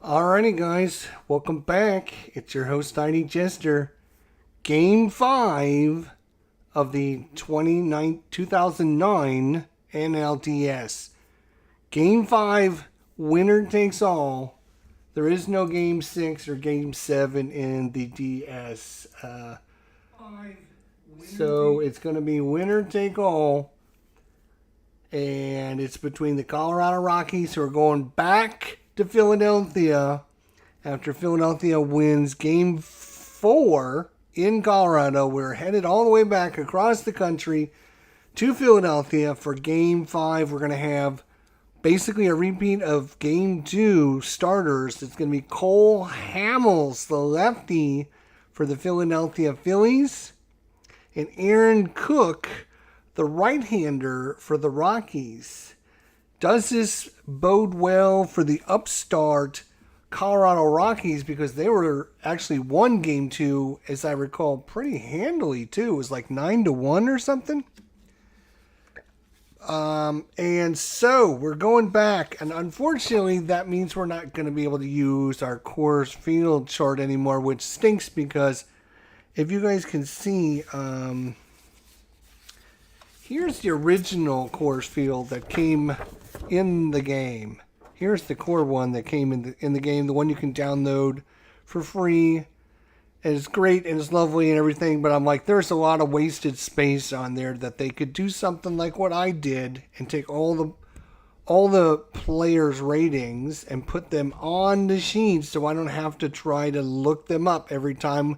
Alrighty, guys, welcome back. It's your host, ID Jester. Game 5 of the 2009 NLDS. Game 5, winner takes all. There is no Game 6 or Game 7 in the DS. So it's going to be winner take all. And it's between the Colorado Rockies, who are going back to Philadelphia after Philadelphia wins Game 4 in Colorado. We're headed all the way back across the country to Philadelphia for Game 5. We're going to have basically a repeat of Game 2 starters. It's going to be Cole Hamels, the lefty, for the Philadelphia Phillies, and Aaron Cook, the right-hander, for the Rockies. Does this bode well for the upstart Colorado Rockies, because they were actually won Game 2, as I recall, pretty handily too. It was like 9-1 or something. And so we're going back, and unfortunately that means we're not going to be able to use our Coors Field chart anymore, which stinks, because if you guys can see, here's the original Coors Field that came in the game. Here's the core one that came in the game, the one you can download for free. And it's great and it's lovely and everything, but I'm like, there's a lot of wasted space on there that they could do something like what I did and take all the players' ratings and put them on the sheet, so I don't have to try to look them up every time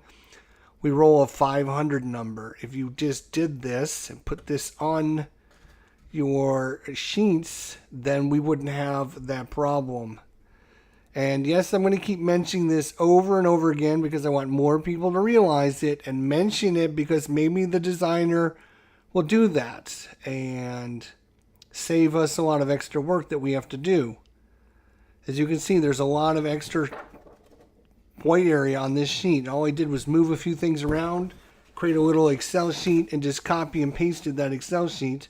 we roll a 500 number. If you just did this and put this on your sheets, then we wouldn't have that problem. And yes, I'm going to keep mentioning this over and over again because I want more people to realize it and mention it, because maybe the designer will do that and save us a lot of extra work that we have to do. As you can see, there's a lot of extra white area on this sheet. All I did was move a few things around, create a little Excel sheet, and just copy and pasted that Excel sheet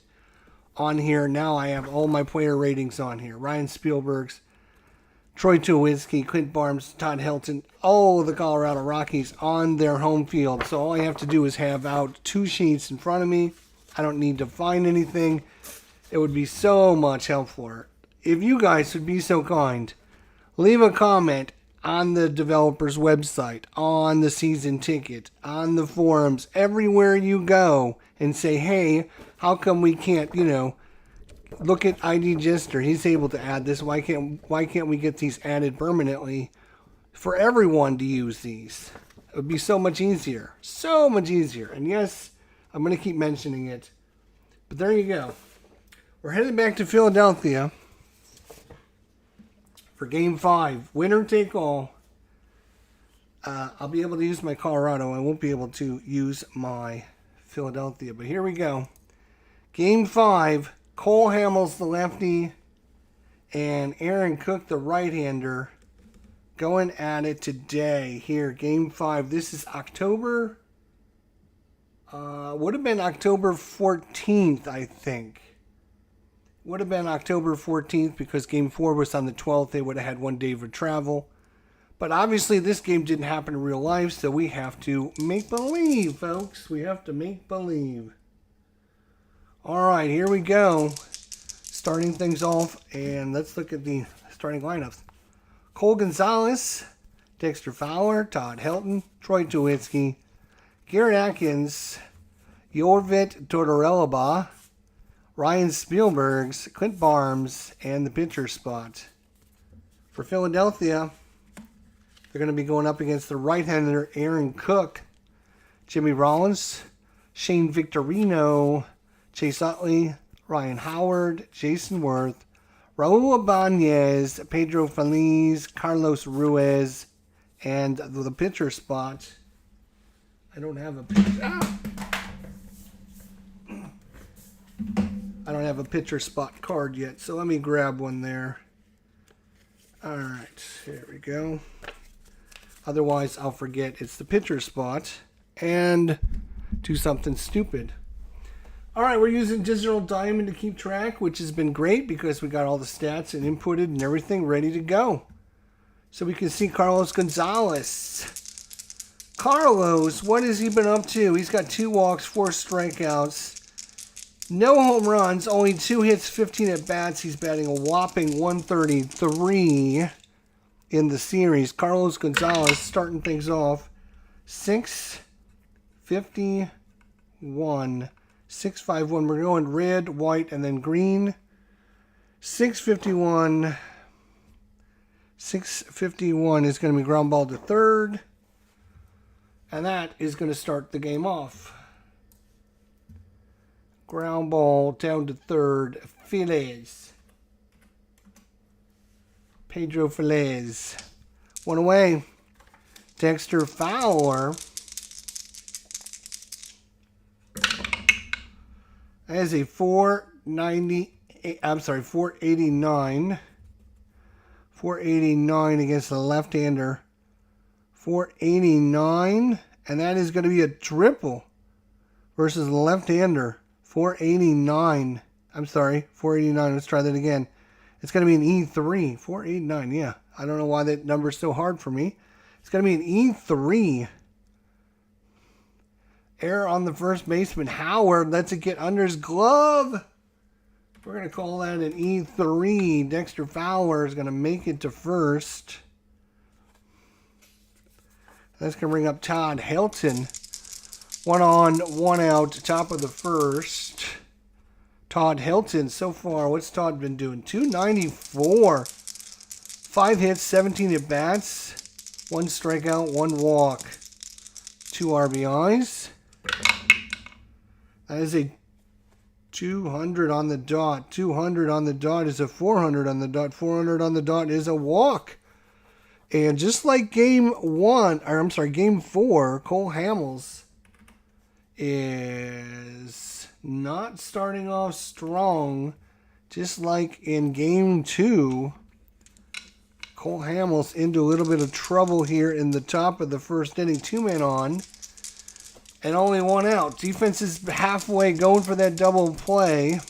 on here. Now I have all my player ratings on here. Ryan Spielberg's, Troy Tulowitzki, Clint Barnes, Todd Helton, all of the Colorado Rockies on their home field. So all I have to do is have out two sheets in front of me. I don't need to find anything. It would be so much helpful if you guys would be so kind. Leave a comment on the developer's website, on the season ticket, on the forums, everywhere you go, and say, hey, how come we can't, look at ID Jester, he's able to add this. Why can't we get these added permanently for everyone to use these? It would be so much easier. So much easier. And yes, I'm going to keep mentioning it. But there you go. We're headed back to Philadelphia for Game 5. Winner take all. I'll be able to use my Colorado. I won't be able to use my Philadelphia. But here we go. Game 5. Cole Hamels, the lefty, and Aaron Cook, the right-hander, going at it today. Here, Game 5. This is October. Would have been October 14th, I think. Would have been October 14th, because Game 4 was on the 12th. They would have had one day for travel. But obviously this game didn't happen in real life, so we have to make believe, folks. We have to make believe. Alright, here we go. Starting things off, and let's look at the starting lineups. Cole Gonzalez, Dexter Fowler, Todd Helton, Troy Tulowitzki, Garrett Atkins, Jorvit Tortorella, Ryan Spielberg's, Clint Barnes, and the pitcher spot. For Philadelphia, they're going to be going up against the right-hander Aaron Cook, Jimmy Rollins, Shane Victorino, Chase Utley, Ryan Howard, Jason Worth, Raul Ibanez, Pedro Feliz, Carlos Ruiz, and the pitcher spot. I don't have a pitcher. I don't have a pitcher spot card yet, so let me grab one there. All right, here we go. Otherwise, I'll forget it's the pitcher spot and do something stupid. All right, we're using Digital Diamond to keep track, which has been great because we got all the stats and inputted and everything ready to go. so we can see Carlos Gonzalez. Carlos, what has he been up to? He's got 2 walks, 4 strikeouts, no home runs, only 2 hits, 15 at-bats. He's batting a whopping 133 in the series. Carlos Gonzalez starting things off. 651. 651. We're going red, white, and then green. 651. 651 is going to be ground ball to third. And that is going to start the game off. Ground ball down to third. Phillies. Pedro Phillies. 1 away. Dexter Fowler. That is a 498. I'm sorry, 489. 489 against the left-hander. 489, and that is going to be a triple versus the left-hander. 489. I'm sorry, 489. Let's try that again. It's going to be an E3. 489, yeah. I don't know why that number is so hard for me. It's going to be an E3. Error on the first baseman. Howard lets it get under his glove. We're going to call that an E3. Dexter Fowler is going to make it to first. That's going to bring up Todd Helton. 1 on, 1 out, top of the first. Todd Helton, so far, what's Todd been doing? 294. 5 hits, 17 at-bats. 1 strikeout, 1 walk. 2 RBIs. That is a 200 on the dot. 200 on the dot is a 400 on the dot. 400 on the dot is a walk. And just like game 4, Cole Hamels is not starting off strong. Just like in game 2, Cole Hamels into a little bit of trouble here in the top of the first inning. 2 men on and only 1 out. Defense is halfway going for that double play. And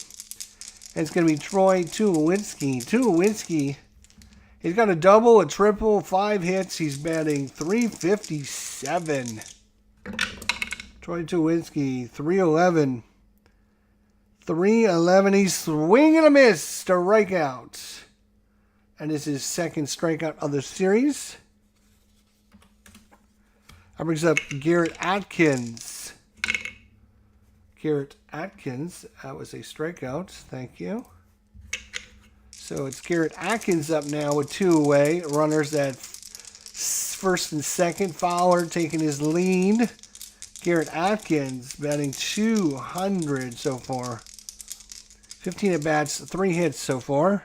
it's going to be Troy Tulowitzki. Tulowitzki. He's got a double, a triple, 5 hits. He's batting 357. Troy Tulowitzki, 311. 311. He's swinging a miss, strikeout. And this is his 2nd strikeout of the series. That brings up Garrett Atkins. Garrett Atkins, that was a strikeout. Thank you. So it's Garrett Atkins up now with 2 away. Runners at first and second. Fowler taking his lead. Garrett Atkins batting 200 so far. 15 at-bats, 3 hits so far.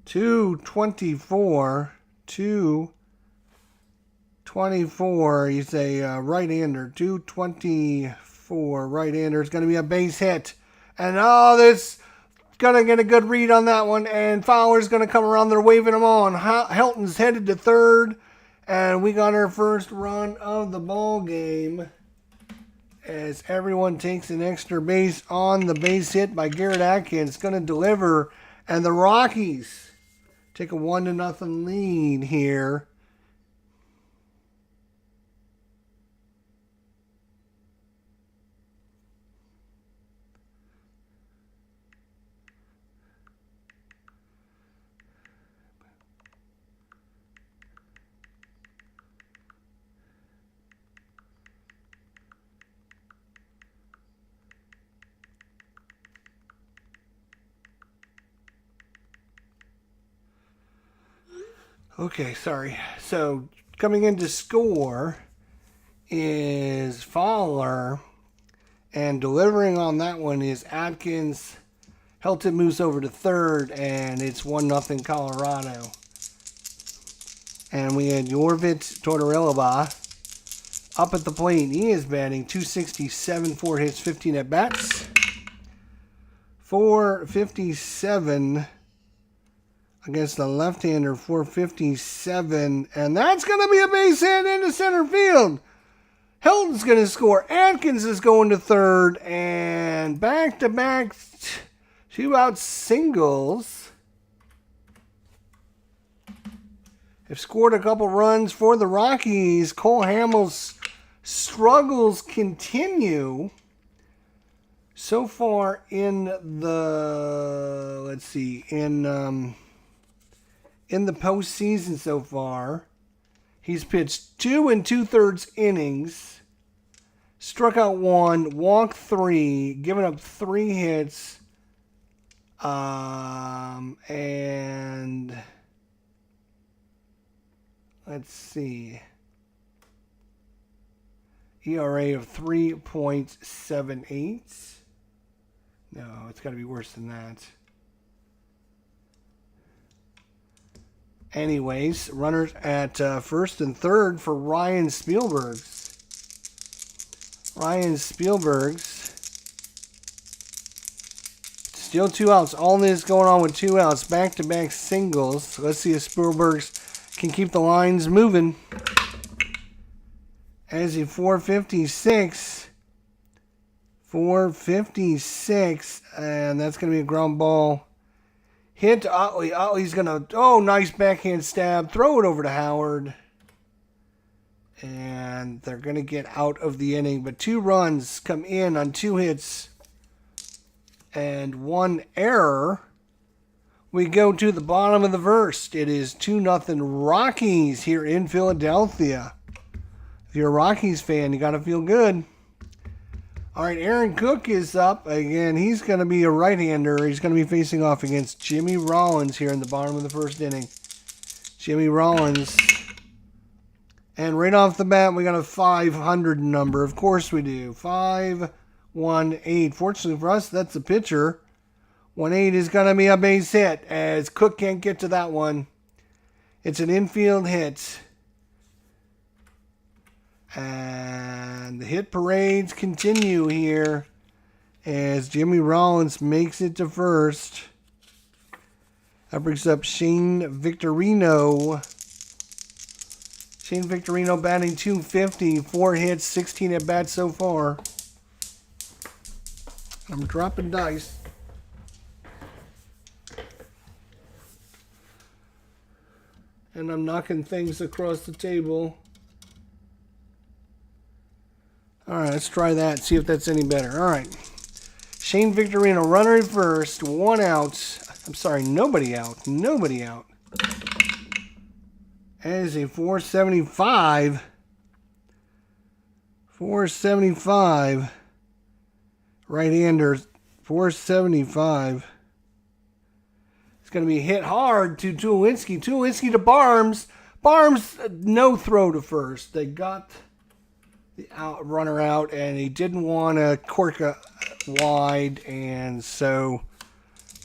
224. 224. He's a right-hander. 224 right-hander. It's going to be a base hit. And this... Gonna get a good read on that one, and Fowler's gonna come around there waving him on. Helton's headed to third, and we got our first run of the ball game as everyone takes an extra base on the base hit by Garrett Atkins. Gonna deliver, and the Rockies take a 1-0 lead here. Okay, sorry. So coming in to score is Fowler, and delivering on that one is Atkins. Helton moves over to third, and it's 1-0 Colorado. And we had Jorvit Tortorella up at the plate. He is batting 267, 4 hits, 15 at-bats. 457 against the left-hander, 457. And that's going to be a base hit into center field. Helton's going to score. Atkins is going to third. And back-to-back 2-out singles. have scored a couple runs for the Rockies. Cole Hamels' struggles continue. So far in the, let's see, in the postseason so far, he's pitched 2 2/3 innings, struck out 1, walked 3, given up 3 hits, and let's see, ERA of 3.78. No, it's got to be worse than that. Anyways, runners at first and third for Ryan Spielbergs. Still 2 outs. All this going on with 2 outs. Back-to-back singles. Let's see if Spielbergs can keep the lines moving. As a 456. 456, and that's going to be a ground ball. Hit to Utley. Utley's going to, nice backhand stab. Throw it over to Howard. And they're going to get out of the inning. But 2 runs come in on 2 hits and 1 error. We go to the bottom of the first. It is 2-0 Rockies here in Philadelphia. If you're a Rockies fan, you got to feel good. All right, Aaron Cook is up. Again, he's going to be a right-hander. He's going to be facing off against Jimmy Rollins here in the bottom of the first inning. Jimmy Rollins. And right off the bat, we got a 500 number. Of course we do. 518. Fortunately for us, that's the pitcher. 1-8 is going to be a base hit as Cook can't get to that one. It's an infield hit. And the hit parades continue here as Jimmy Rollins makes it to first. That brings up Shane Victorino. Shane Victorino batting .250, 4 hits, 16 at bats so far. I'm dropping dice. And I'm knocking things across the table. All right, let's try that, see if that's any better. All right. Shane Victorino, runner at first, 1 out. I'm sorry, nobody out. Nobody out. As a 475. 475. Right-hander, 475. It's going to be hit hard to Tulowitzki. Tulowitzki to Barnes. Barnes, no throw to first. They got the runner out, and he didn't want to cork wide, and so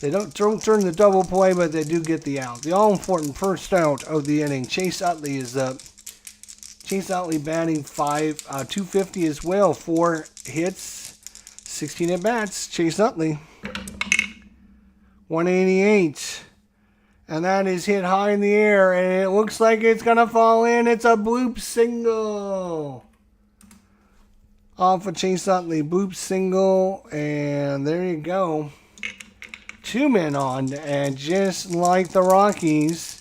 they don't turn the double play, but they do get the out. The all-important first out of the inning. Chase Utley is up. Chase Utley batting .250 as well. 4 hits, 16 at bats. Chase Utley. 188. And that is hit high in the air, and it looks like it's going to fall in. It's a bloop single. Off of Chase Utley, bloop single, and there you go. 2 men on, and just like the Rockies,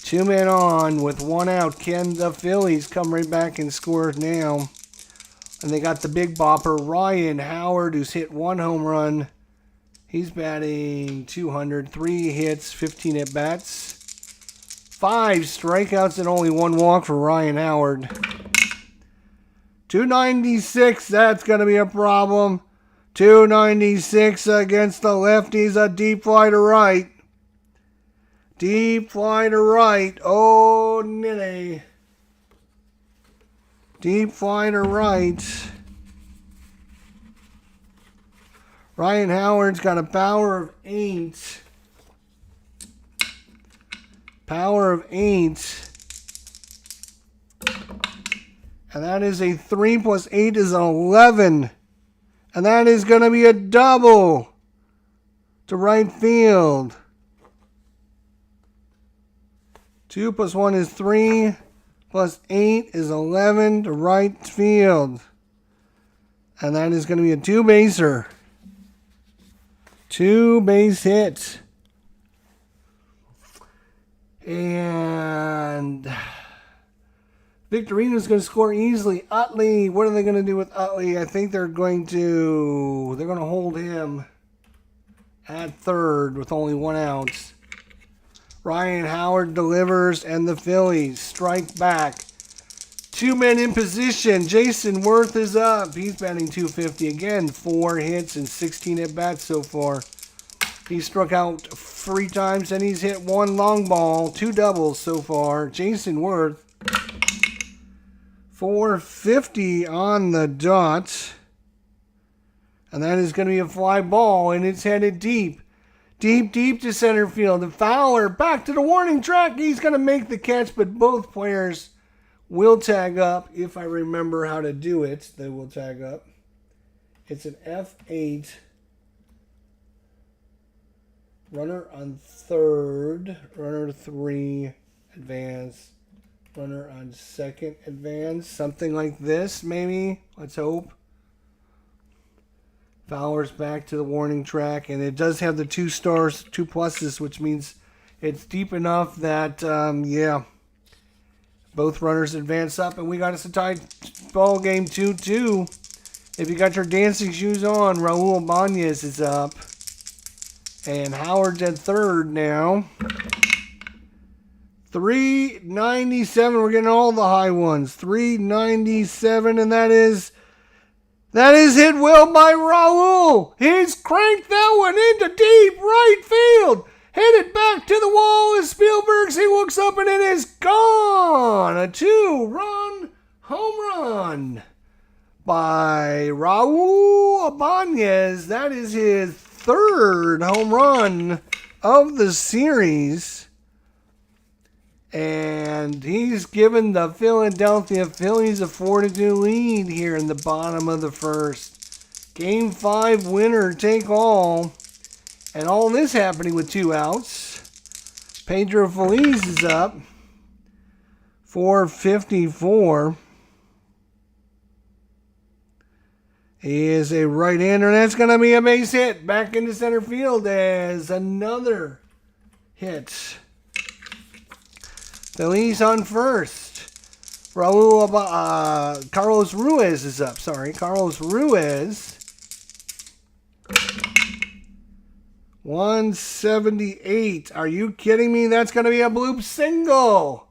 2 men on with 1 out. Can the Phillies come right back and score now? And they got the big bopper, Ryan Howard, who's hit 1 home run. He's batting .200, 3 hits, 15 at bats. 5 strikeouts and only 1 walk for Ryan Howard. 296, that's going to be a problem. 296 against the lefties, a deep fly to right. Deep fly to right. Oh, nitty. Deep fly to right. Ryan Howard's got a power of 8. Power of 8. And that is a 3 plus 8 is 11. And that is going to be a double to right field. 2 plus 1 is 3. Plus 8 is 11 to right field. And that is going to be a 2-baser. 2-base hit. And Victorino's going to score easily. Utley, what are they going to do with Utley? I think they're going to hold him at third with only 1 out. Ryan Howard delivers, and the Phillies strike back. 2 men in position. Jason Worth is up. He's batting .250 again. 4 hits and 16 at bats so far. He struck out 3 times, and he's hit 1 long ball, 2 doubles so far. Jason Worth, 450 on the dot. And that is going to be a fly ball, and it's headed deep. Deep to center field. And Fowler back to the warning track. He's going to make the catch, but both players will tag up. If I remember how to do it, they will tag up. It's an F8. Runner on third. Runner 3. Advance. Runner on second. Advance. Something like this, maybe. Let's hope. Fowler's back to the warning track, and it does have the 2 stars, 2 pluses, which means it's deep enough that, both runners advance up, and we got us a tied ball game 2-2. If you got your dancing shoes on, Raul Ibanez is up, and Howard's at third now. 397, we're getting all the high ones. 397, and that is hit well by Raul. He's cranked that one into deep right field. Hit it back to the wall as Spielberg's. He looks up and it is gone. A 2-run home run by Raul Ibanez. That is his 3rd home run of the series. And he's given the Philadelphia Phillies a 4-2 lead here in the bottom of the first. Game 5 winner take all. And all this happening with 2 outs. Pedro Feliz is up. 454. He is a right-hander, and that's going to be a base hit. Back into center field as another hit. Feliz on first. Carlos Ruiz is up. Carlos Ruiz. 178. Are you kidding me? That's going to be a bloop single.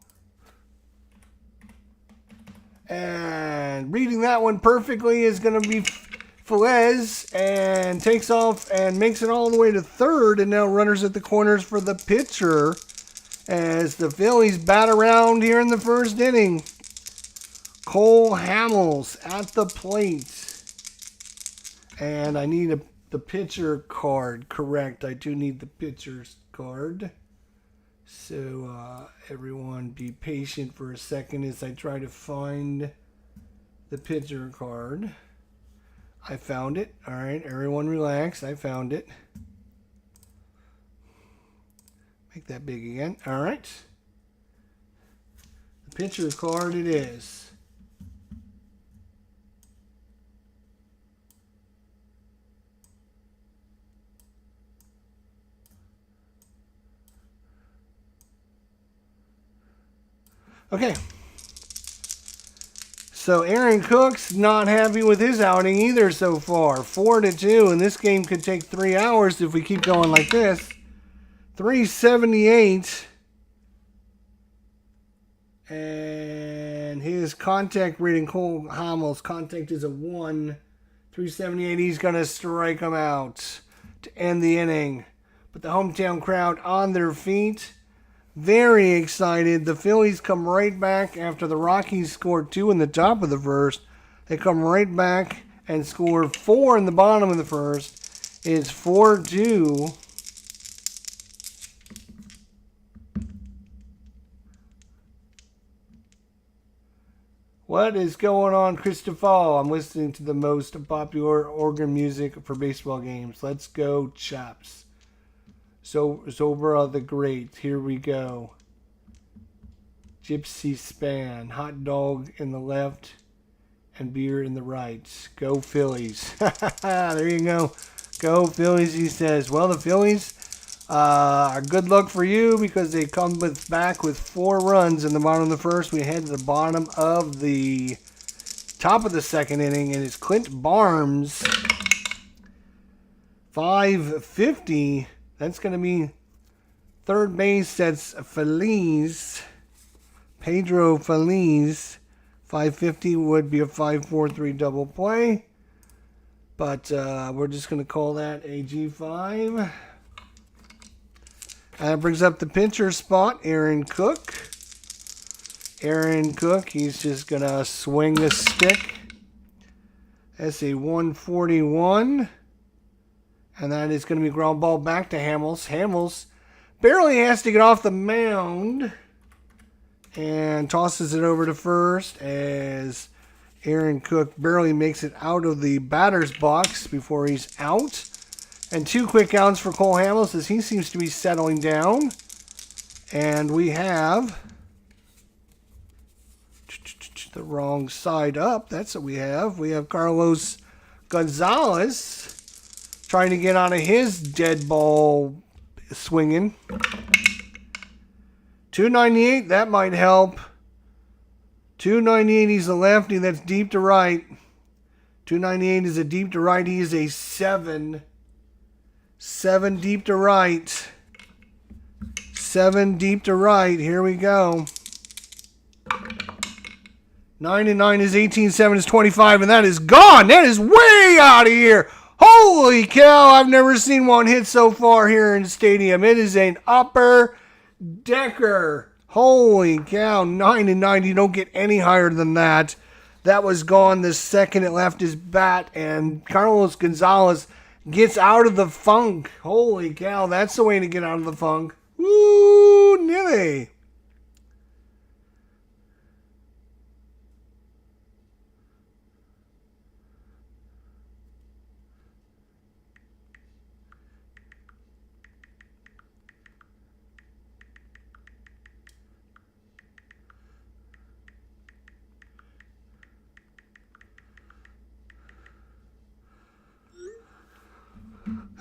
And reading that one perfectly is going to be Feliz, and takes off and makes it all the way to third, and now runners at the corners for the pitcher as the Phillies bat around here in the first inning. Cole Hamels at the plate. And I need the pitcher card. Correct. I do need the pitcher's card. So everyone be patient for a second as I try to find the pitcher card. I found it. All right, everyone relax. I found it. Make that big again. All right. The pitcher card it is. Okay. So Aaron Cook's not happy with his outing either so far. 4-2, and this game could take 3 hours if we keep going like this. 378. And his contact rating, Cole Hamels' contact is a 1. 378, he's going to strike him out to end the inning. But the hometown crowd on their feet. Very excited. The Phillies come right back after the Rockies scored 2 in the top of the first. They come right back and score 4 in the bottom of the first. It's 4-2. What is going on, Christopher? I'm listening to the most popular organ music for baseball games. Let's go, Chaps. So Zobra the Great. Here we go. Gypsy Span. Hot dog in the left and beer in the right. Go Phillies. There you go. Go Phillies, he says. Well, the Phillies Good luck for you because they come back with 4 runs in the bottom of the first. We head to the bottom of the top of the second inning, and it's Clint Barnes. 550. That's going to be third base. That's Phillies. Pedro Phillies. 550 would be a 5-4-3 double play. But we're just going to call that a G5. That brings up the pitcher spot, Aaron Cook. Aaron Cook, he's just going to swing the stick. That's a 141. And that is going to be ground ball back to Hamels. Hamels barely has to get off the mound. And tosses it over to first as Aaron Cook barely makes it out of the batter's box before he's out. And 2 quick outs for Cole Hamels as he seems to be settling down. And we have the wrong side up. That's what we have. We have Carlos Gonzalez trying to get out of his dead ball swinging. 298, that might help. 298, he's a lefty. That's deep to right. 298 is a deep to right. He is a 7. 7 deep to right. 7 deep to right. Here we go. 9 and 9 is 18. 7 is 25, and that is gone. That is way out of here. Holy cow! I've never seen one hit so far here in the stadium. It is an upper decker. Holy cow! 9 and 9. You don't get any higher than that. That was gone the second it left his bat, and Carlos Gonzalez gets out of the funk. Holy cow, that's the way to get out of the funk. Woo, nilly.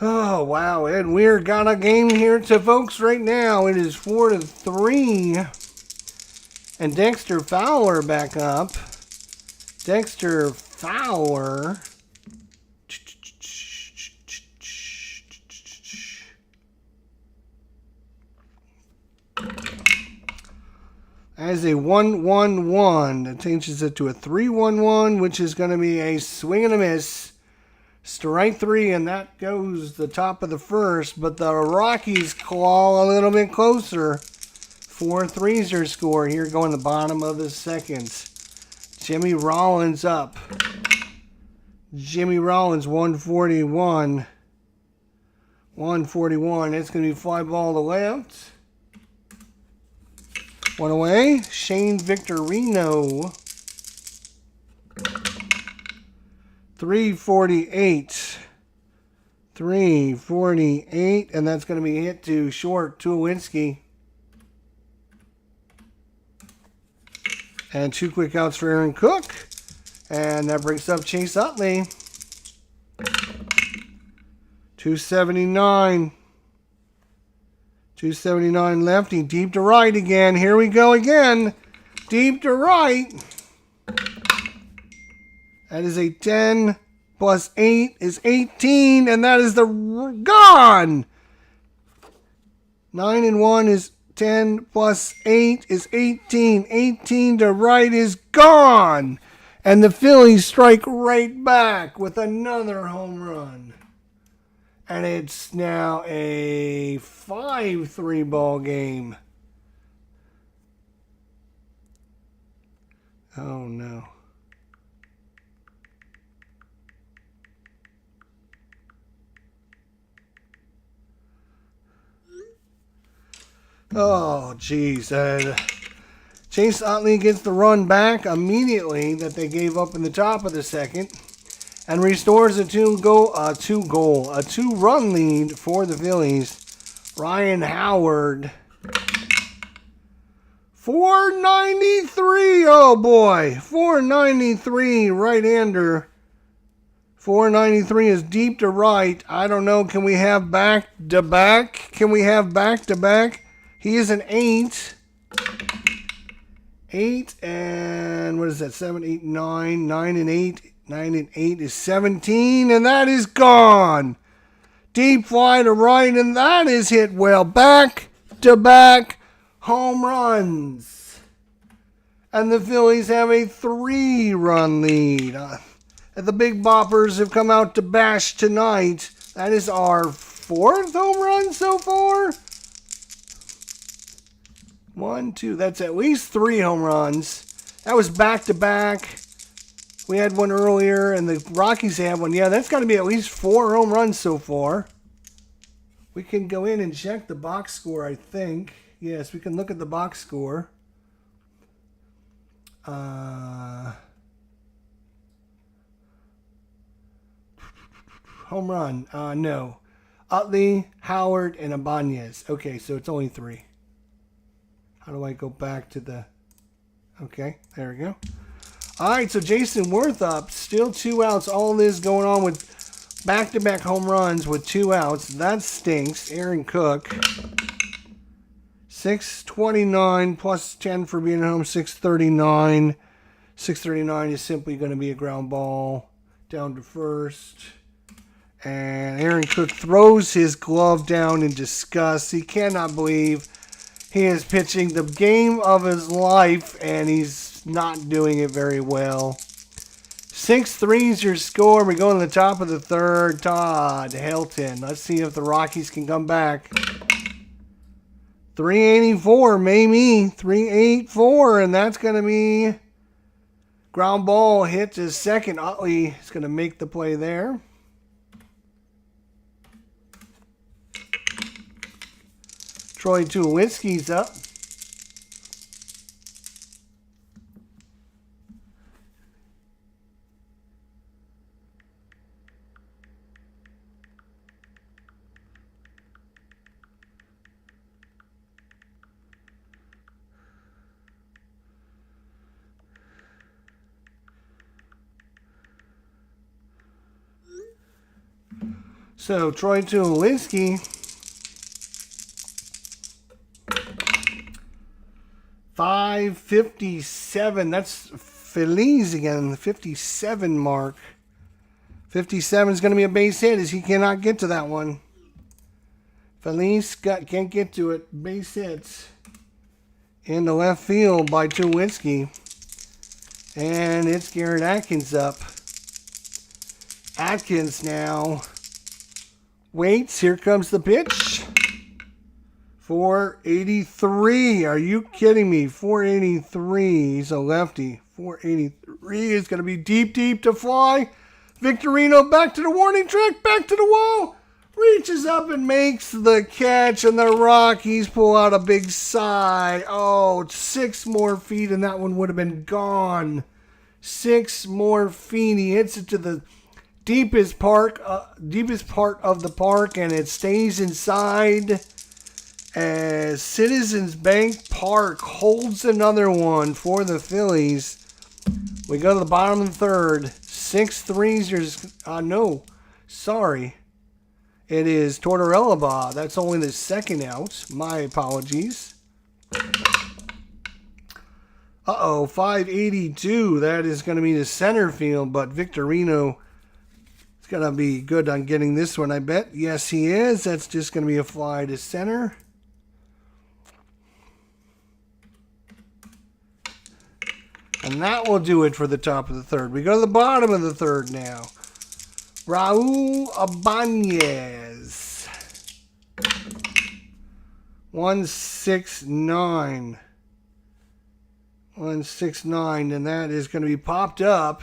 Oh, wow. And we're got a game here to folks right now. It is 4-3. And Dexter Fowler back up. Dexter Fowler. As a 1-1-1. That changes it to a 3-1-1, which is going to be a swing and a miss. Strike 3, and that goes the top of the first, but the Rockies claw a little bit closer. 4-3's their score here going the bottom of the second. Jimmy Rollins up. Jimmy Rollins, 141. 141. It's going to be fly ball to left. One away. Shane Victorino. 348. 348. And that's going to be hit to short, Tulowitzki. And 2 quick outs for Aaron Cook. And that brings up Chase Utley. 279. 279 lefty. Deep to right again. Here we go again. Deep to right. That is a 10 plus 8 is 18. And that is the gone. 9 and 1 is 10 plus 8 is 18. 18 to right is gone. And the Phillies strike right back with another home run. And it's now a 5-3 ball game. Oh, no. Oh, jeez. Chase Utley gets the run back immediately that they gave up in the top of the second and restores a two-run lead for the Phillies. Ryan Howard. 493. Oh, boy. 493 right-hander 493 is deep to right. I don't know. Can we have back-to-back? Can we have back-to-back? He is an 8. 8 and what is that? 7, 8, 9. 9 and 8. 9 and 8 is 17. And that is gone. Deep fly to right. And that is hit well. Back-to-back home runs. And the Phillies have a 3-run lead. The Big Boppers have come out to bash tonight. That is our 4th home run so far. 1, 2. That's at least 3 home runs. That was back-to-back. We had one earlier, and the Rockies had one. Yeah, that's got to be at least 4 home runs so far. We can go in and check the box score, I think. Yes, we can look at the box score. Home run. No. Utley, Howard, and Ibanez. Okay, so it's only 3. How do I go back to the... Okay, there we go. All right, so Jason Worthup, still 2 outs. All this going on with back-to-back home runs with 2 outs. That stinks. Aaron Cook. 629 plus 10 for being at home. 639. 639 is simply going to be a ground ball down to first. And Aaron Cook throws his glove down in disgust. He cannot believe he is pitching the game of his life, and he's not doing it very well. 6-3 is your score. We go to the top of the 3rd. Todd Helton. Let's see if the Rockies can come back. 384, maybe. 384, and that's going to be ground ball hit to second. Utley is going to make the play there. Troy Tulowitzki's up. So Troy Tulowitzki, 557. That's Phillies again, the 57 mark. 57 is going to be a base hit as he cannot get to that one. Phillies can't get to it. Base hits in the left field by Tulowitzki. And it's Garrett Atkins up. Atkins now waits. Here comes the pitch. 483. Are you kidding me? 483. He's a lefty. 483 is going to be deep, deep to fly. Victorino back to the warning track. Back to the wall. Reaches up and makes the catch. And the Rockies pull out a big sigh. Oh, 6 more feet and that one would have been gone. 6 more feet. He hits it to the deepest part of the park, and it stays inside as Citizens Bank Park holds another one for the Phillies. We go to the bottom of the 3rd. 6-3. No, sorry. It is Tortorella. That's only the 2nd out. My apologies. 582. That is going to be the center field, but Victorino is going to be good on getting this one, I bet. Yes, he is. That's just going to be a fly to center. And that will do it for the top of the 3rd. We go to the bottom of the 3rd now. Raul Ibanez. 169. 169. And that is going to be popped up.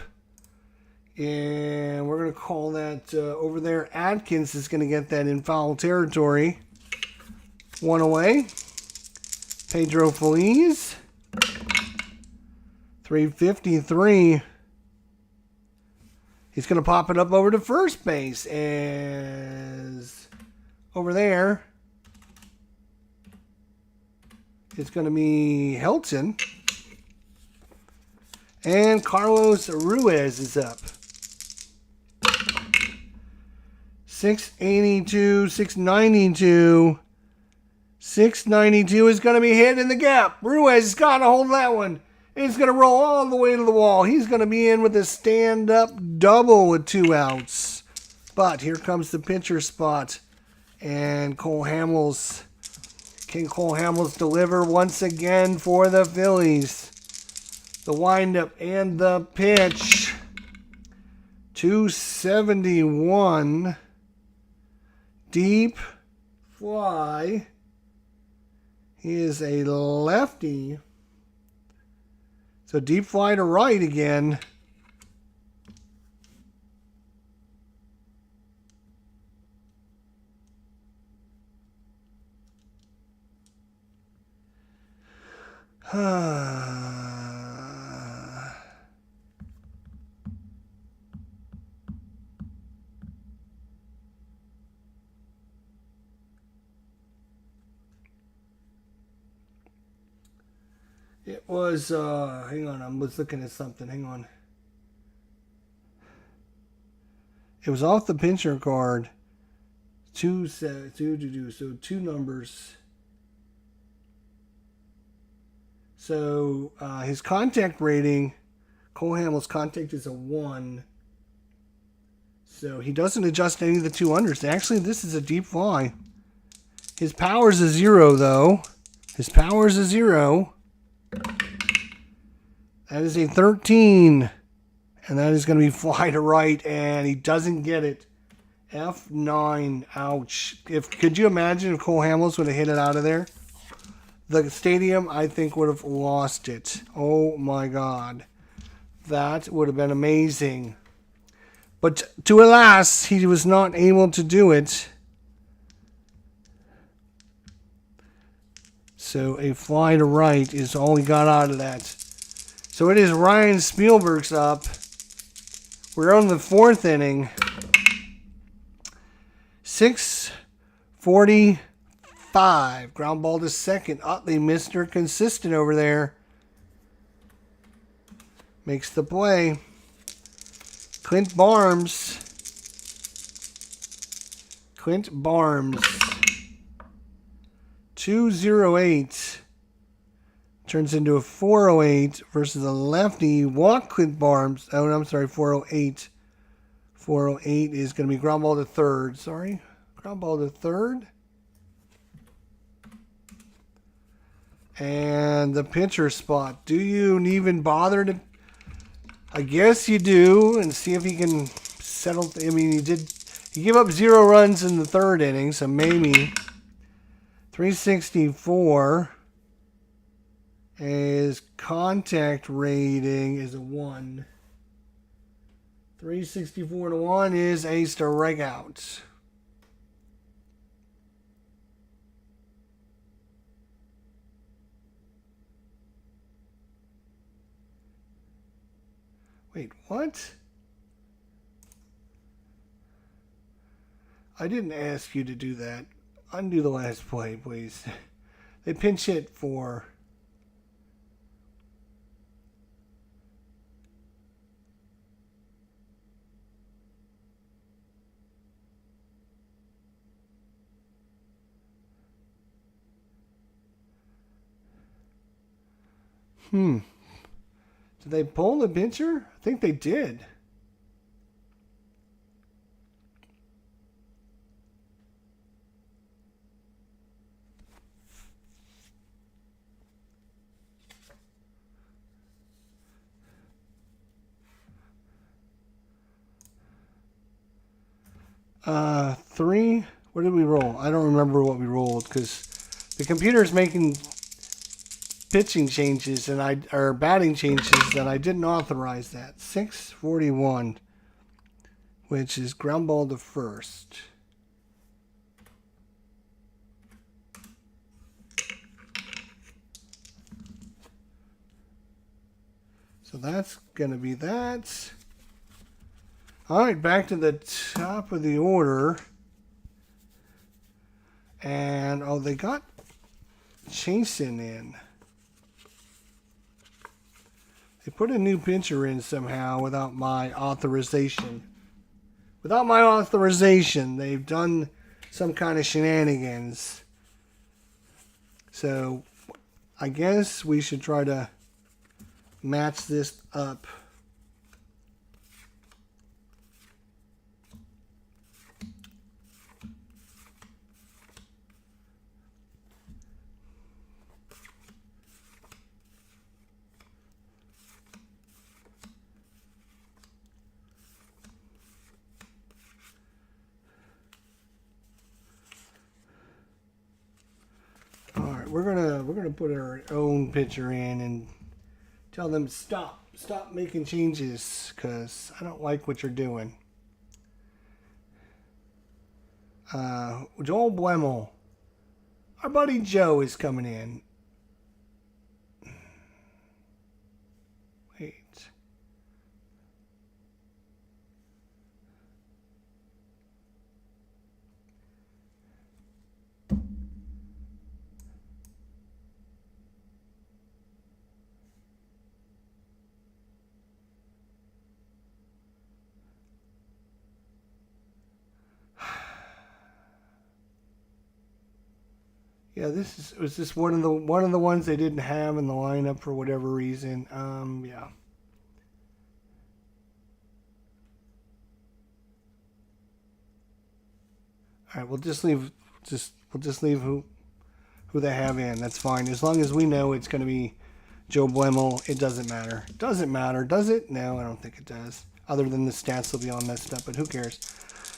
And we're going to call that over there. Atkins is going to get that in foul territory. 1 away. Pedro Feliz. 353. He's going to pop it up over to first base as over there. It's going to be Helton. And Carlos Ruiz is up. 682, 692. 692 is going to be hit in the gap. Ruiz has got a hold of that one. It's going to roll all the way to the wall. He's going to be in with a stand-up double with 2 outs. But here comes the pitcher spot. And Cole Hamels. Can Cole Hamels deliver once again for the Phillies? The windup and the pitch. 271. Deep fly. He is a lefty. So deep fly to right again. It was, hang on, I was looking at something, hang on. It was off the pincher card. So 2 numbers. So his contact rating, Cole Hamels' contact is a 1. So he doesn't adjust any of the 2 unders. Actually, this is a deep fly. His power is a 0, though. His power is a 0. That is a 13. And that is going to be fly to right, and he doesn't get it. F9. Ouch. Could you imagine if Cole Hamels would have hit it out of there? The stadium, I think, would have lost it. Oh, my God. That would have been amazing. But to alas, he was not able to do it. So a fly to right is all he got out of that. So it is Ryan Spielberg's up. We're on the 4th inning. 6:45. Ground ball to second. Utley, Mr. Consistent over there. Makes the play. Clint Barnes. 208. Turns into a 408 versus a lefty. Walk Clint Barnes. Oh, I'm sorry, 408. 408 is going to be ground ball to third. Sorry. Ground ball to third. And the pitcher spot. Do you even bother to... I guess you do. And see if he can settle... I mean, he gave up 0 runs in the 3rd inning. So maybe... 364. His contact rating is a 1. 364 to 1 is a strikeout. Wait, what? I didn't ask you to do that. Undo the last play, please. They pinch hit for... Did they pull the pitcher? I think they did. Three. What did we roll? I don't remember what we rolled because the computer's making pitching changes or batting changes that I didn't authorize that. 641, which is ground ball to first. So that's going to be that. All right, back to the top of the order. And, oh, they got Chasen in. They put a new pitcher in somehow without my authorization. Without my authorization, they've done some kind of shenanigans. So, I guess we should try to match this up. We're gonna put our own pitcher in and tell them stop making changes because I don't like what you're doing. Joel Blemmel, our buddy Joe is coming in. Wait. Yeah, was this one of the ones they didn't have in the lineup for whatever reason. Yeah. All right, we'll just leave who they have in. That's fine as long as we know it's going to be Joe Blemmel. It doesn't matter. Doesn't matter, does it? No, I don't think it does. Other than the stats will be all messed up, but who cares?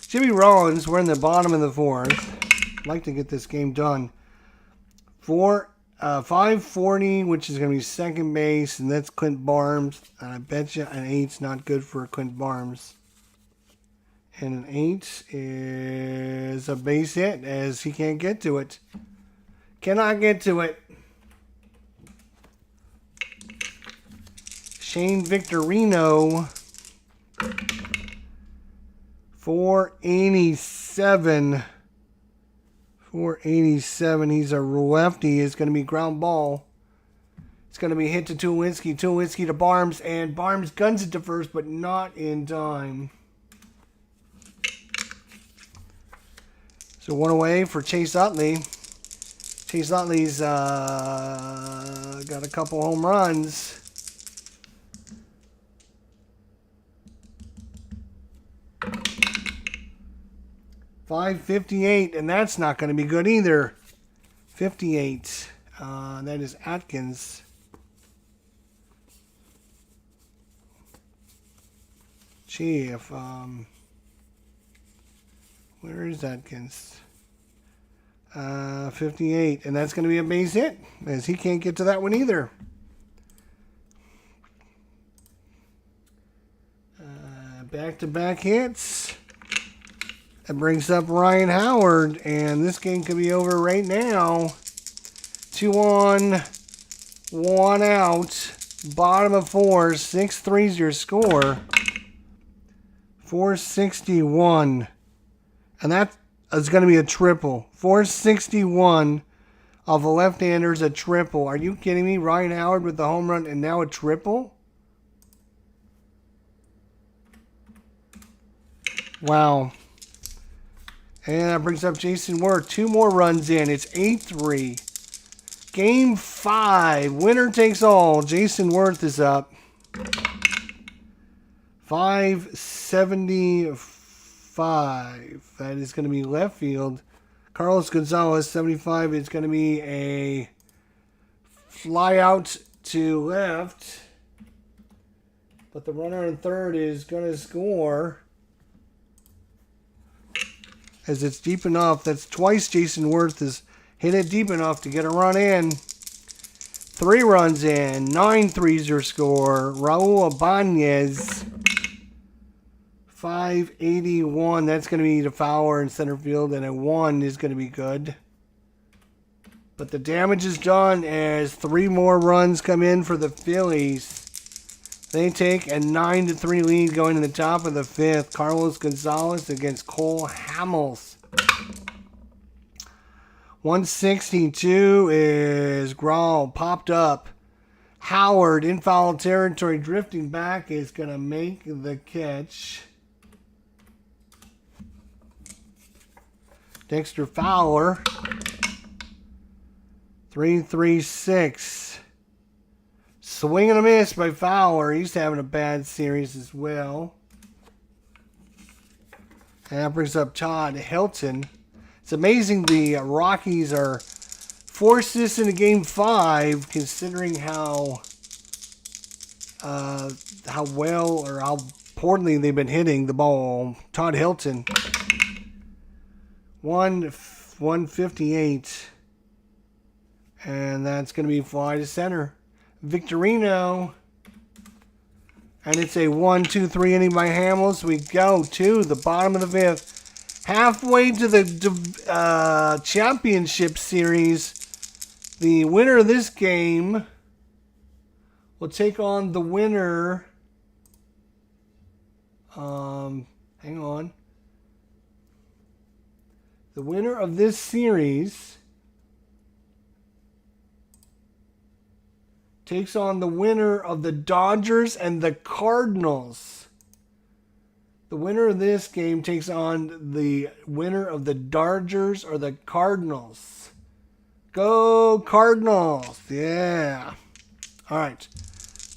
Jimmy Rollins. We're in the bottom of the fourth. I'd like to get this game done. 540, which is going to be second base, and that's Clint Barnes. And I bet you an 8's not good for Clint Barnes. And an 8 is a base hit, as he can't get to it. Cannot get to it. Shane Victorino, 487. 487. He's a lefty. It's going to be ground ball. It's going to be hit to Tulowitzki. Tulowitzki to Barnes. And Barnes guns it to first, but not in time. So one away for Chase Utley. Chase Utley's got a couple home runs. .558, and that's not going to be good either. 58. That is Atkins. Gee, if where is Atkins? 58, and that's going to be a base hit, as he can't get to that one either. Back-to-back hits. That brings up Ryan Howard, and this game could be over right now. 2 on, 1 out. Bottom of 4. 6-3's your score. 461. And that is going to be a triple. 461 of a left-hander's a triple. Are you kidding me? Ryan Howard with the home run and now a triple? Wow. And that brings up Jason Worth. 2 more runs in. It's 8-3. Game 5. Winner takes all. Jason Worth is up. 575. That is going to be left field. Carlos Gonzalez, 75. It's going to be a fly out to left. But the runner in third is going to score. As it's deep enough. That's twice Jason Worth has hit it deep enough to get a run in. 3 runs in. 9-3's your score. Raul Ibanez. 581. That's going to be to Fowler in center field. And a 1 is going to be good. But the damage is done as 3 more runs come in for the Phillies. They take a 9-3 lead going to the top of the 5th. Carlos Gonzalez against Cole Hamels. 162 is Grawl popped up. Howard in foul territory drifting back is going to make the catch. Dexter Fowler. 3-3-6. Swing and a miss by Fowler. He's having a bad series as well. And that brings up Todd Helton. It's amazing the Rockies are forced this into Game 5, considering how well or how poorly they've been hitting the ball. Todd Helton, 158, and that's going to be fly to center. Victorino, and it's a 1-2-3 inning by Hamels. We go to the bottom of the 5th, halfway to the championship series. The winner of this game will take on the winner. Hang on. The winner of this series takes on the winner of the Dodgers and the Cardinals. The winner of this game takes on the winner of the Dodgers or the Cardinals. Go Cardinals! Yeah. All right.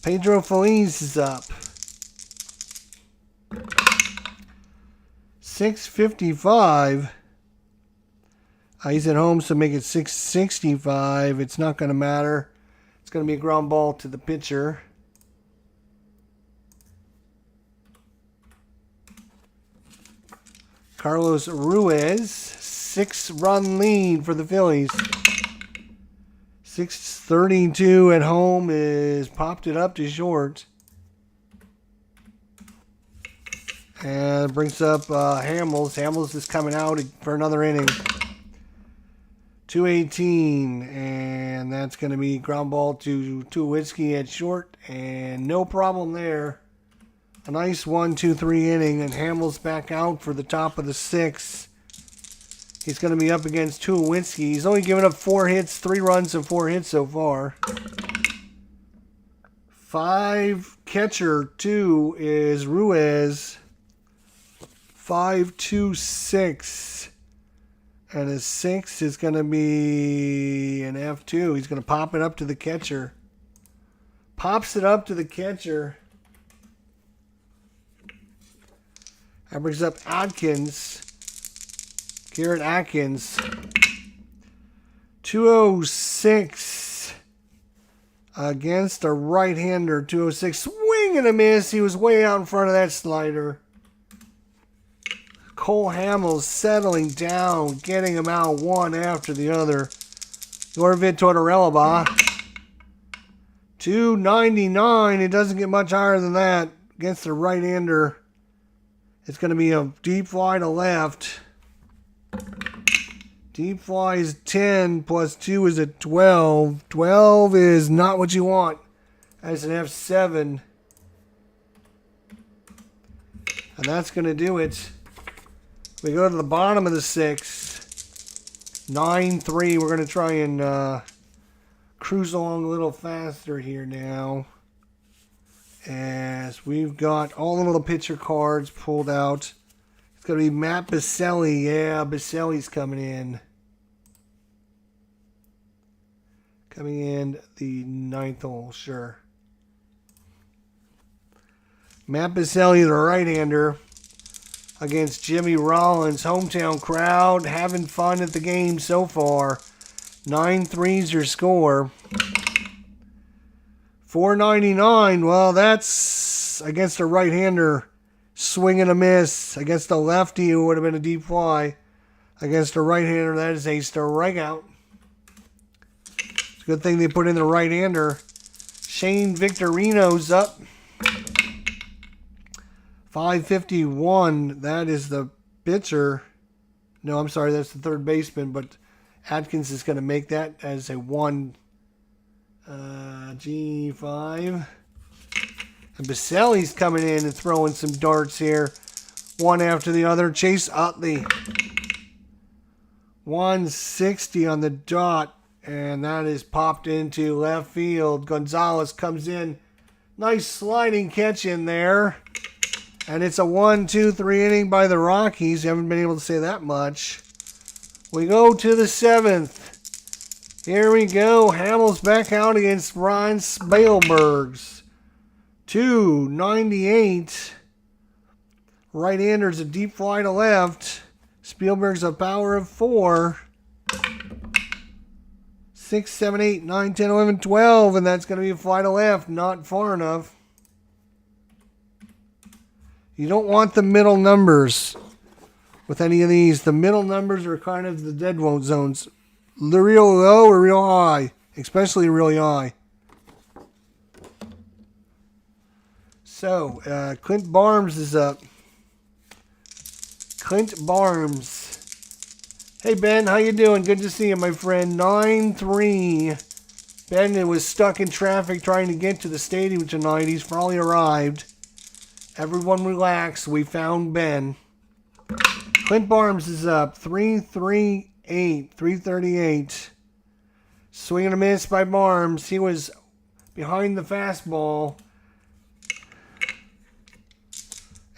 Pedro Feliz is up. 655. He's at home, so make it 665. It's not going to matter. It's going to be a ground ball to the pitcher. Carlos Ruiz, 6-run lead for the Phillies. 632 at home is popped it up to short. And it brings up Hamels. Hamels is coming out for another inning. 218, and that's going to be ground ball to Tulowitzki at short, and no problem there. A nice 1-2-3 inning, and Hamels back out for the top of the 6th. He's going to be up against Tulowitzki. He's only given up 4 hits, 3 runs, and 4 hits so far. 5 catcher 2 is Ruiz. 5-2-6. And his 6 is going to be an F2. He's going to pop it up to the catcher. Pops it up to the catcher. That brings up Atkins. Garrett Atkins. 206 against a right-hander. 206. Swing and a miss. He was way out in front of that slider. Cole Hamels settling down, getting him out one after the other. Yorvit Tortorella, 299. It doesn't get much higher than that against the right-hander. It's going to be a deep fly to left. Deep fly is 10 plus 2 is a 12. 12 is not what you want. That's an F7. And that's going to do it. We go to the bottom of the 6th. 9-3. We're going to try and cruise along a little faster here now. As we've got all of the pitcher cards pulled out. It's going to be Matt Baselli. Yeah, Baselli's coming in. Coming in the 9th hole, sure. Matt Baselli, the right-hander, against Jimmy Rollins. Hometown crowd having fun at the game so far. 9-3's your score. 499. Well, that's against a right-hander. Swing and a miss. Against a lefty, who would have been a deep fly. Against a right-hander, that is a strikeout. It's a good thing they put in the right-hander. Shane Victorino's up. 551. That is the pitcher. No, I'm sorry, that's the third baseman, but Atkins is going to make that as a 1 G5. And Baselli's coming in and throwing some darts here. One after the other. Chase Utley. 160 on the dot. And that is popped into left field. Gonzalez comes in. Nice sliding catch in there. And it's a 1-2-3 inning by the Rockies. You haven't been able to say that much. We go to the 7th. Here we go. Hamels back out against Ryan Spielbergs. 298. Right-hander's a deep fly to left. Spielberg's a power of 4. 6, 7, 8, 9, 10, 11, 12. And that's going to be a fly to left. Not far enough. You don't want the middle numbers with any of these. The middle numbers are kind of the dead zones. The real low or real high. Especially really high. So, Clint Barnes is up. Clint Barnes. Hey, Ben. How you doing? Good to see you, my friend. 9-3. Ben was stuck in traffic trying to get to the stadium tonight. He's probably arrived. Everyone relax. We found Ben. Clint Barnes is up. 338. 338. Swing and a miss by Barnes. He was behind the fastball.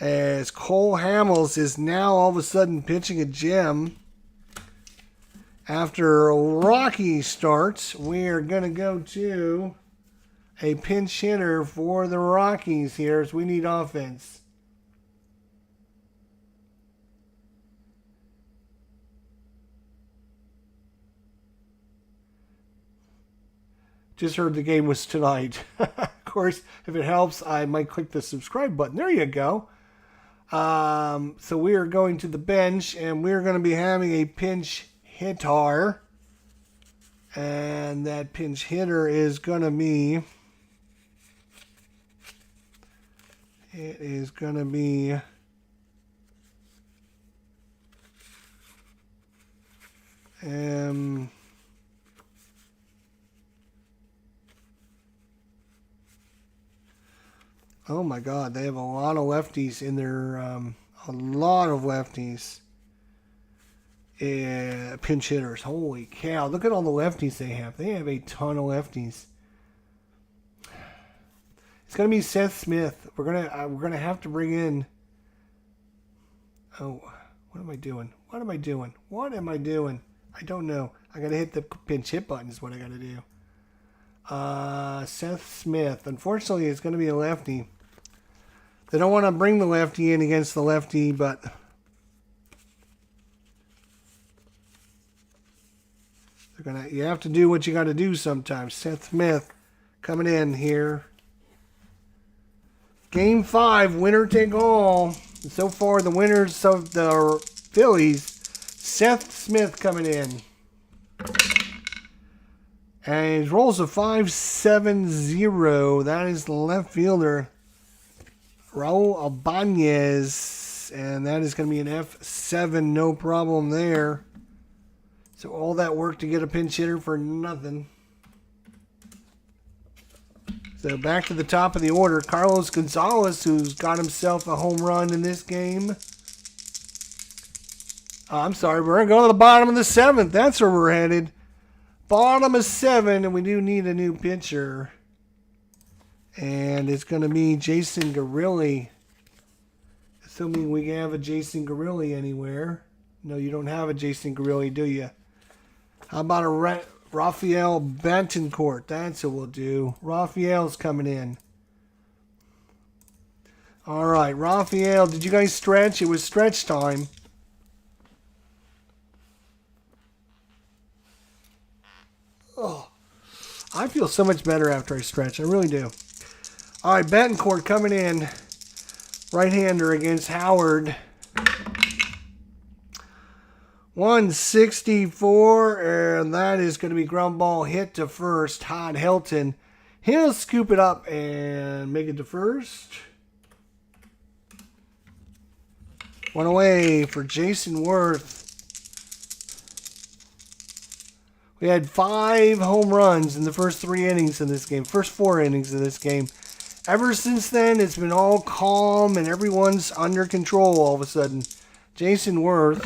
As Cole Hamels is now all of a sudden pitching a gem. After Rockies starts, we are going to go to a pinch hitter for the Rockies here as we need offense. Just heard the game was tonight. Of course, if it helps, I might click the subscribe button. There you go. So we are going to the bench, and we're going to be having a pinch hitter. And that pinch hitter is going to be... It is going to be... Oh my God, they have a lot of lefties in their, a lot of lefties. Pinch hitters. Holy cow, look at all the lefties they have. They have a ton of lefties. It's going to be Seth Smith. We're gonna have to bring in, oh, what am I doing? What am I doing? What am I doing? I don't know. I got to hit the pinch hit button is what I got to do. Seth Smith. Unfortunately, it's going to be a lefty. They don't want to bring the lefty in against the lefty, but you have to do what you got to do sometimes. Seth Smith coming in here. Game 5, winner take all. So far, the winners of the Phillies, Seth Smith coming in. And he rolls a 5.70. That is the left fielder, Raul Ibanez. And that is going to be an F7. No problem there. So all that work to get a pinch hitter for nothing. So back to the top of the order. Carlos Gonzalez, who's got himself a home run in this game. I'm sorry, we're going to go to the bottom of the 7th. That's where we're headed. Bottom of 7, and we do need a new pitcher. And it's going to be Jason Garilli. Assuming we have a Jason Garilli anywhere. No, you don't have a Jason Garilli, do you? How about a Rafael Betancourt? That's what we'll do. Rafael's coming in. All right, Rafael, did you guys stretch? It was stretch time. Oh, I feel so much better after I stretch. I really do. All right, Betancourt coming in. Right-hander against Howard. 164, and that is going to be ground ball hit to first. Todd Helton. He'll scoop it up and make it to first. One away for Jason Worth. We had 5 home runs in the first 3 innings of this game. First 4 innings of this game. Ever since then, it's been all calm and everyone's under control all of a sudden. Jason Worth.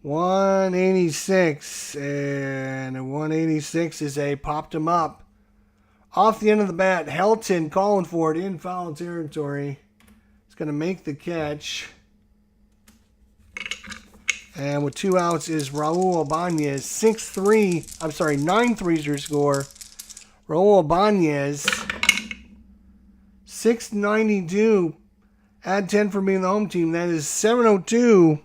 186. And a 186 is a popped him up. Off the end of the bat, Helton calling for it in foul territory. He's going to make the catch. And with 2 outs is Raul Ibanez. 6-3. I'm sorry, 9-3's your score. Raul Ibanez. 692. Add 10 for being the home team. That is 702.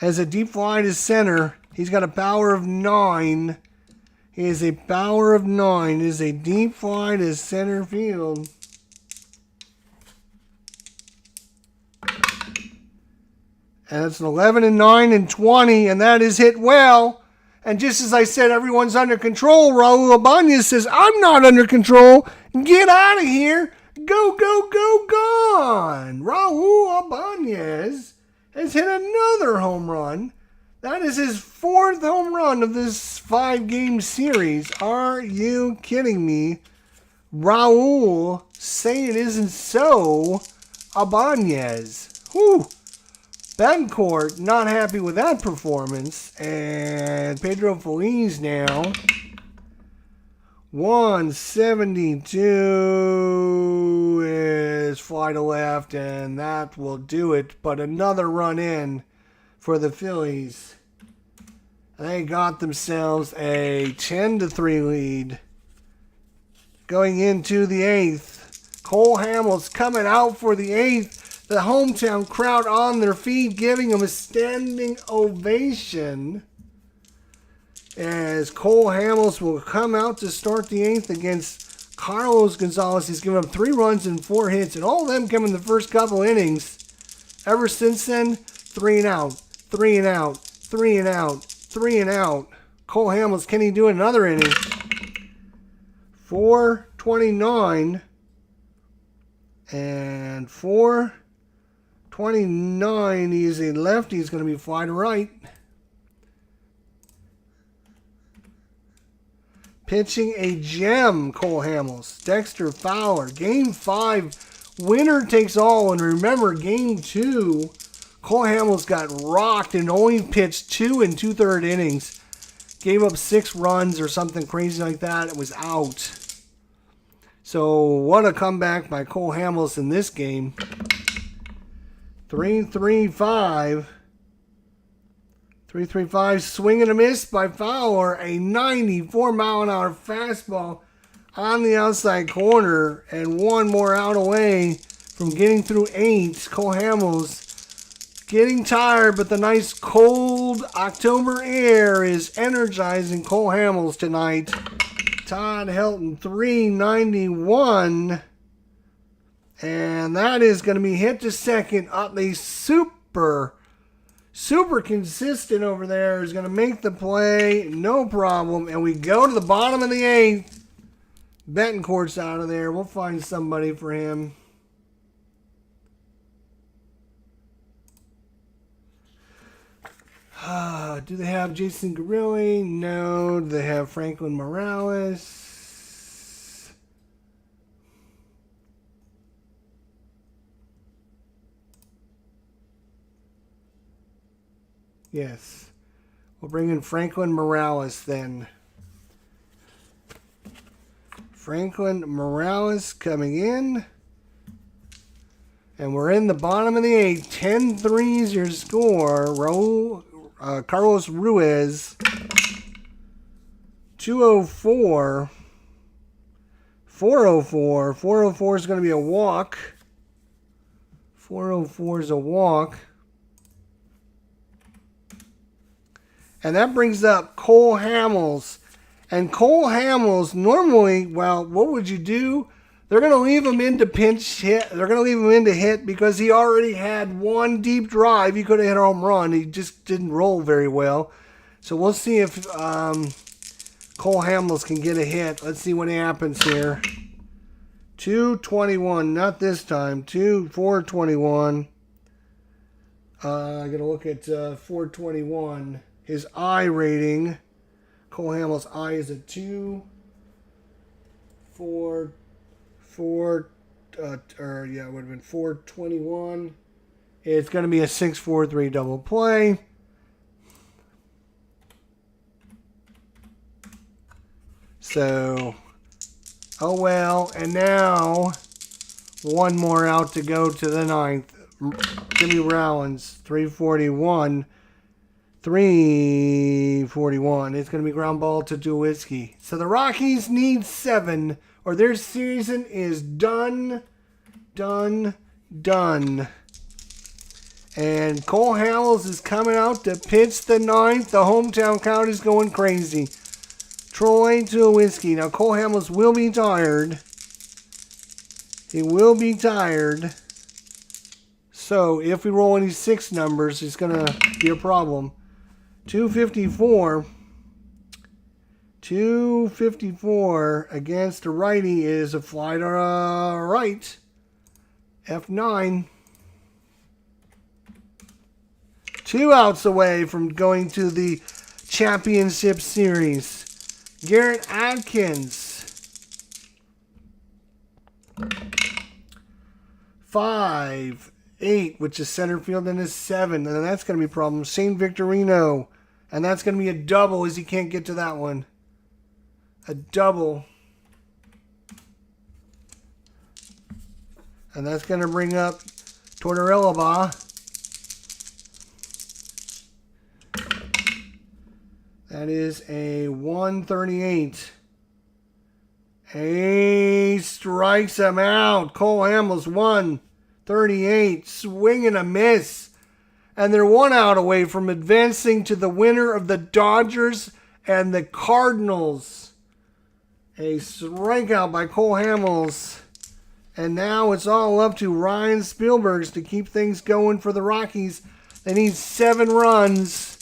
As a deep fly to center. He's got a power of 9. He has a power of 9. It is a deep fly to center field. And it's an 11 and 9 and 20, and that is hit well. And just as I said, everyone's under control. Raul Ibanez says, I'm not under control. Get out of here. Go, go, go, gone. Raul Ibanez has hit another home run. That is his 4th home run of this 5-game series. Are you kidding me? Raul, say it isn't so. Ibanez. Whew. Betancourt, not happy with that performance. And Pedro Feliz now. 172 is fly to left, and that will do it. But another run in for the Phillies. They got themselves a 10-3 lead. Going into the 8th. Cole Hamels coming out for the 8th. The hometown crowd on their feet, giving him a standing ovation. As Cole Hamels will come out to start the 8th against Carlos Gonzalez. He's given up 3 runs and 4 hits, and all of them come in the first couple innings. Ever since then, 3 and out, 3 and out, 3 and out, 3 and out. Cole Hamels, can he do another inning? 429 and 429. He's a lefty. He's going to be fly to right. Pitching a gem, Cole Hamels. Dexter Fowler. Game 5, winner takes all. And remember, Game 2, Cole Hamels got rocked and only pitched 2 2/3 innings. Gave up 6 runs or something crazy like that. It was out. So what a comeback by Cole Hamels in this game. 3-3-5. 3-3-5, swing and a miss by Fowler. A 94-mile-an-hour fastball on the outside corner. And one more out away from getting through 8. Cole Hamels getting tired, but the nice cold October air is energizing Cole Hamels tonight. Todd Helton, 391. And that is going to be hit to second. Up the super consistent over there is going to make the play. No problem. And we go to the bottom of the 8th. Betancourt's out of there. We'll find somebody for him. Do they have Jason Grilli? No. Do they have Franklin Morales? Yes. We'll bring in Franklin Morales then. Franklin Morales coming in. And we're in the bottom of the 8th. 10-3 is your score. Carlos Ruiz. 204. 404. 404 is going to be a walk. 404 is a walk. And that brings up Cole Hamels. And Cole Hamels, normally, well, what would you do? They're going to leave him into pinch hit. They're going to leave him into hit because he already had one deep drive. He could have hit a home run. He just didn't roll very well. So we'll see if Cole Hamels can get a hit. Let's see what happens here. 221, not this time. 421. I got to look at 421. His I rating. Cole Hamels' I is a 2. 4. It would have been 421. It's going to be a 6-4-3 double play. So, oh well. And now, one more out to go to the 9th. Jimmy Rollins, 341. 341. It's going to be ground ball to Tulowitzki. So the Rockies need 7, or their season is done. And Cole Hamels is coming out to pitch the 9th. The hometown crowd is going crazy. Troy Tulowitzki. Now Cole Hamels will be tired. He will be tired. So if we roll any 6 numbers, it's going to be a problem. 254. 254 against a righty is a fly to right. F9. 2 outs away from going to the championship series. Garrett Atkins. 5, 8, which is center field, and is 7. And that's going to be a problem. Shane Victorino. And that's going to be a double as he can't get to that one. A double. And that's going to bring up Tortorella. That is a 138. He strikes him out. Cole Hamels 138. Swing and a miss. And they're 1 out away from advancing to the winner of the Dodgers and the Cardinals. A strikeout by Cole Hamels. And now it's all up to Ryan Spielberg to keep things going for the Rockies. They need 7 runs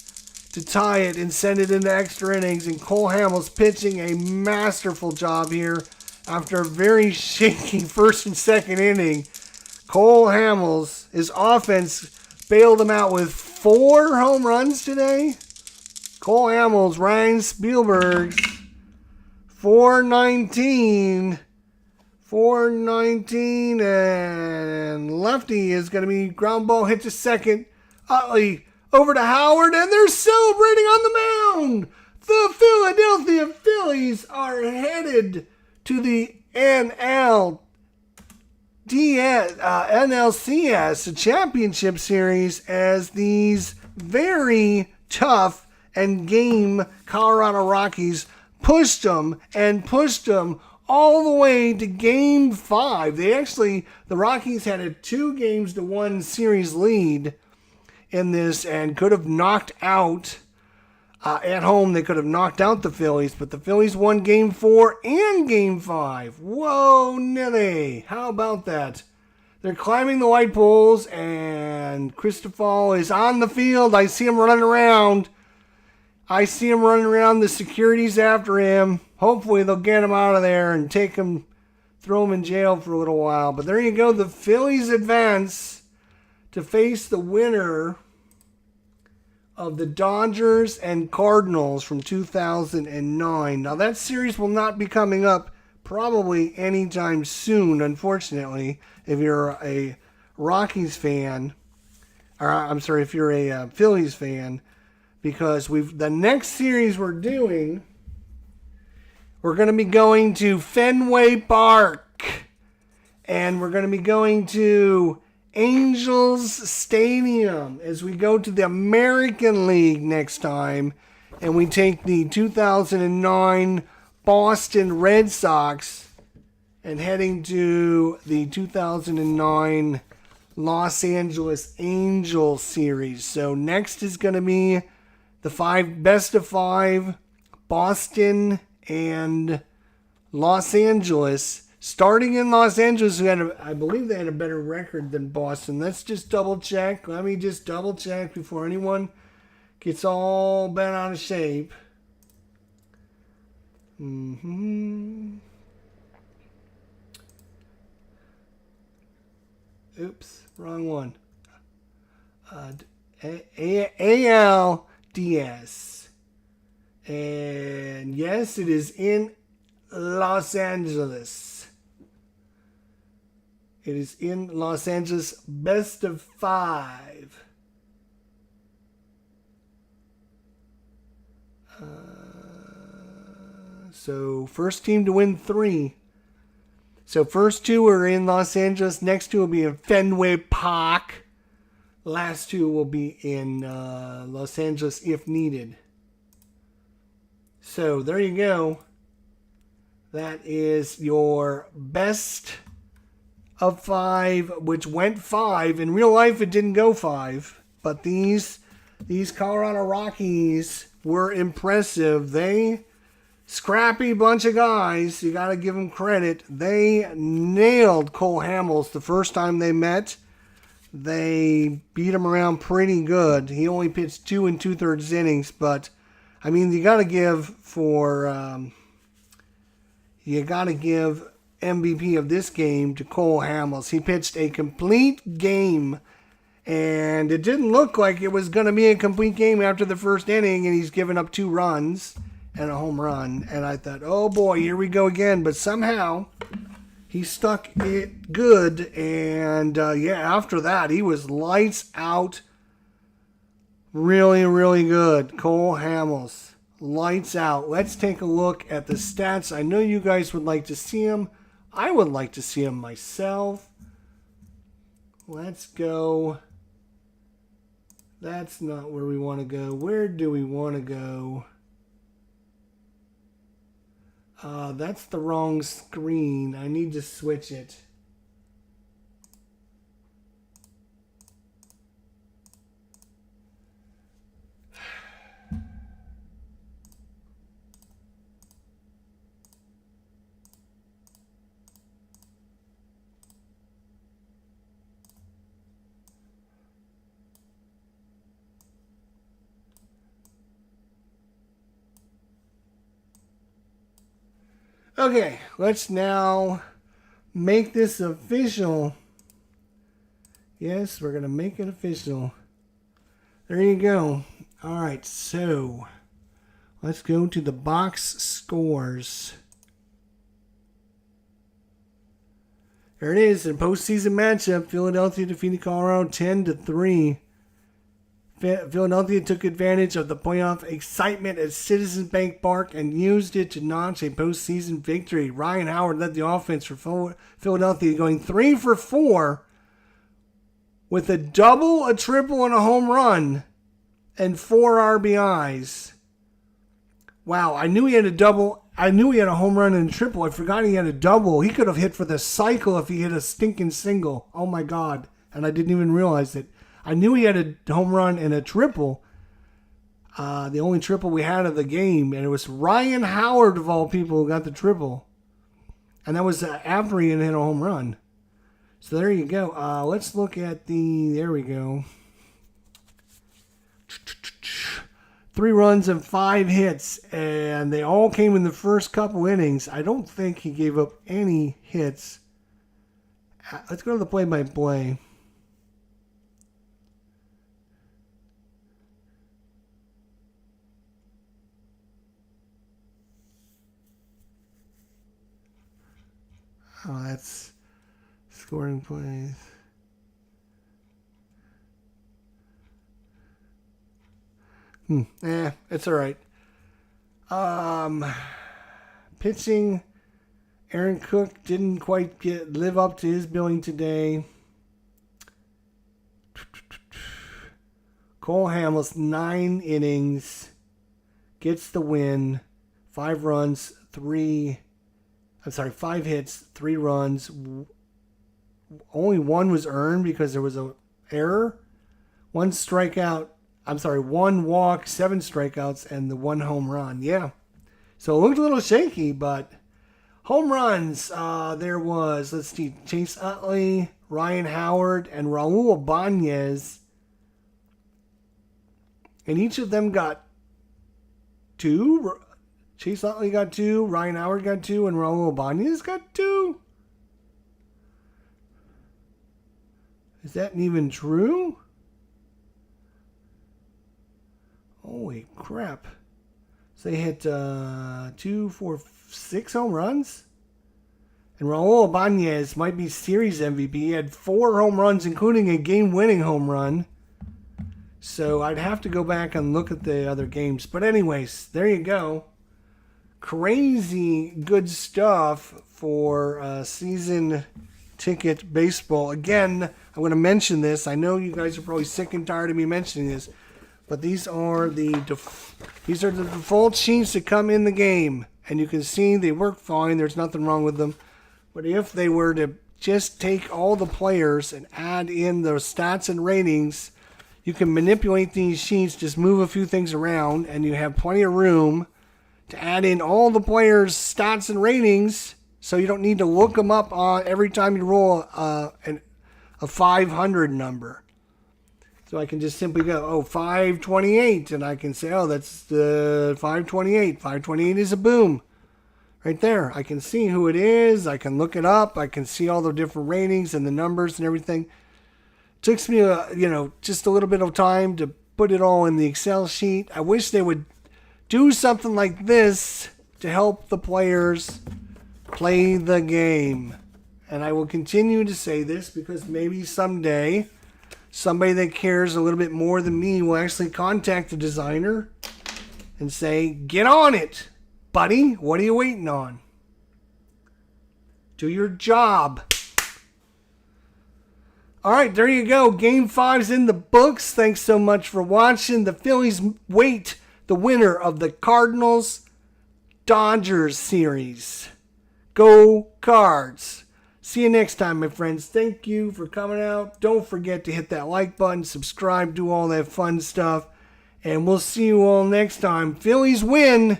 to tie it and send it into extra innings. And Cole Hamels pitching a masterful job here after a very shaky first and second inning. Cole Hamels, his offense bailed him out with 4 home runs today. Cole Hamels, Ryan Spielberg, 419. 419, and lefty is going to be ground ball hit to second. Utley over to Howard, and they're celebrating on the mound. The Philadelphia Phillies are headed to the NLCS, the championship series, as these very tough and game Colorado Rockies pushed them all the way to Game 5. The Rockies had a 2-1 series lead in this and could have knocked out, at home, they could have knocked out the Phillies, but the Phillies won Game 4 and Game 5. Whoa, Nilly. How about that? They're climbing the light poles, and Cristobal is on the field. I see him running around. The security's after him. Hopefully they'll get him out of there and take him, throw him in jail for a little while. But there you go. The Phillies advance to face the winner of the Dodgers and Cardinals from 2009. Now that series will not be coming up probably anytime soon, unfortunately, if you're a Rockies fan. Or I'm sorry, if you're a Phillies fan. Because the next series we're doing, we're going to be going to Fenway Park. And we're going to be going to Angels Stadium as we go to the American League next time. And we take the 2009 Boston Red Sox and heading to the 2009 Los Angeles Angels series. So next is going to be the best of 5, Boston and Los Angeles. Starting in Los Angeles, I believe they had a better record than Boston. Let's just double check. Let me just double check before anyone gets all bent out of shape. Oops, wrong one. NLDS. And yes, it is in Los Angeles. It is in Los Angeles, best of 5. So first team to win 3. So first 2 are in Los Angeles. Next 2 will be in Fenway Park. Last two will be in Los Angeles if needed. So there you go. That is your best of 5, which went 5. In real life, it didn't go 5. But these Colorado Rockies were impressive. They, scrappy bunch of guys, you got to give them credit. They nailed Cole Hamels the first time they met. They beat him around pretty good. He only pitched 2 2/3 innings, but I mean, you got to give MVP of this game to Cole Hamels. He pitched a complete game, and it didn't look like it was going to be a complete game after the first inning, and he's given up 2 runs and a home run. And I thought, oh boy, here we go again. But somehow he stuck it good, and after that, he was lights out. Really, really good. Cole Hamels, lights out. Let's take a look at the stats. I know you guys would like to see him. I would like to see him myself. Let's go. That's not where we want to go. Where do we want to go? That's the wrong screen. I need to switch it. Okay, let's now make this official. Yes, we're going to make it official. There you go. All right, so let's go to the box scores. There it is, a postseason matchup. Philadelphia defeated Colorado 10-3. Philadelphia took advantage of the playoff excitement at Citizens Bank Park and used it to notch a postseason victory. Ryan Howard led the offense for Philadelphia, going 3 for 4 with a double, a triple, and a home run and 4 RBIs. Wow, I knew he had a double. I knew he had a home run and a triple. I forgot he had a double. He could have hit for the cycle if he hit a stinking single. Oh my God. And I didn't even realize it. I knew he had a home run and a triple. The only triple we had of the game. And it was Ryan Howard, of all people, who got the triple. And that was after he had hit a home run. So there you go. Let's look at there we go. 3 runs and 5 hits. And they all came in the first couple innings. I don't think he gave up any hits. Let's go to the play-by-play. Oh, that's scoring plays. It's all right. Pitching, Aaron Cook didn't quite live up to his billing today. Cole Hamels, 9 innings, gets the win. 5 runs, 5 hits, 3 runs. Only 1 was earned because there was an error. 1 walk, 7 strikeouts, and the 1 home run. Yeah. So it looked a little shaky, but home runs, there was, let's see, Chase Utley, Ryan Howard, and Raul Ibanez. And each of them got 2. Chase Utley got 2, Ryan Howard got 2, and Raul Ibanez got 2. Is that even true? Holy crap. So they hit 2, 4, 6 home runs? And Raul Ibanez might be series MVP. He had 4 home runs, including a game-winning home run. So I'd have to go back and look at the other games. But anyways, there you go. Crazy good stuff for season ticket baseball. Again, I'm going to mention this. I know you guys are probably sick and tired of me mentioning this, but these are the default sheets that come in the game, and you can see they work fine. There's nothing wrong with them. But if they were to just take all the players and add in the stats and ratings, you can manipulate these sheets, just move a few things around, and you have plenty of room to add in all the players' stats and ratings, so you don't need to look them up every time you roll a 500 number. So I can just simply go, 528, and I can say, that's the 528. 528 is a boom. Right there. I can see who it is. I can look it up. I can see all the different ratings and the numbers and everything. It takes me, just a little bit of time to put it all in the Excel sheet. I wish they would do something like this to help the players play the game. And I will continue to say this because maybe someday somebody that cares a little bit more than me will actually contact the designer and say, get on it, buddy. What are you waiting on? Do your job. All right, there you go. Game 5's in the books. Thanks so much for watching. The Phillies wait the winner of the Cardinals-Dodgers series. Go Cards. See you next time, my friends. Thank you for coming out. Don't forget to hit that like button, subscribe, do all that fun stuff. And we'll see you all next time. Phillies win.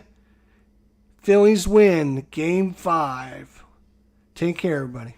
Phillies win Game 5. Take care, everybody.